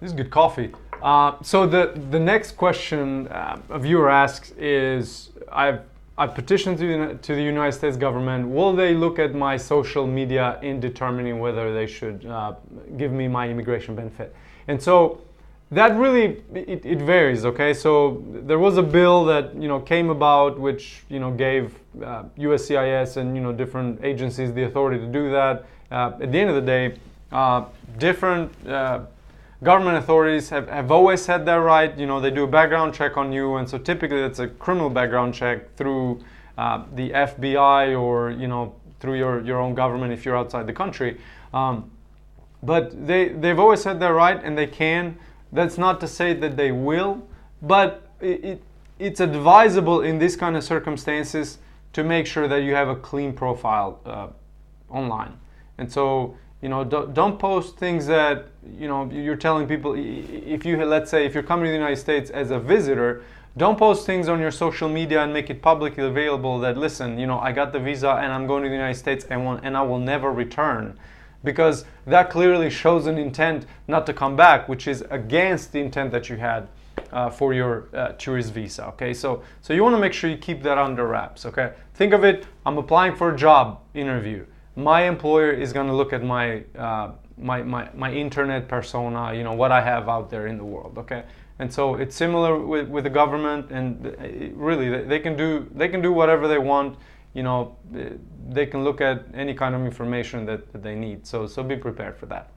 This is good coffee. So the next question a viewer asks is, I've petitioned to the United States government. Will they look at my social media in determining whether they should give me my immigration benefit? And so that really it varies. Okay, so there was a bill that came about which gave USCIS and different agencies the authority to do that. At the end of the day, different government authorities have always had that right. They do a background check on you, and so typically it's a criminal background check through the FBI or through your own government if you're outside the country. But they've always had that right, and they can. That's not to say that they will, but it's advisable in these kind of circumstances to make sure that you have a clean profile online. And so don't post things that you're telling people. If let's say if you're coming to the United States as a visitor, don't post things on your social media and make it publicly available that, listen, I got the visa and I'm going to the United States and I will never return, because that clearly shows an intent not to come back, which is against the intent that you had for your tourist visa. Okay, so you want to make sure you keep that under wraps. Okay, think of it, I'm applying for a job interview. My employer is going to look at my my internet persona, what I have out there in the world. Okay, and so it's similar with the government, and really they can do whatever they want. They can look at any kind of information that they need. So be prepared for that.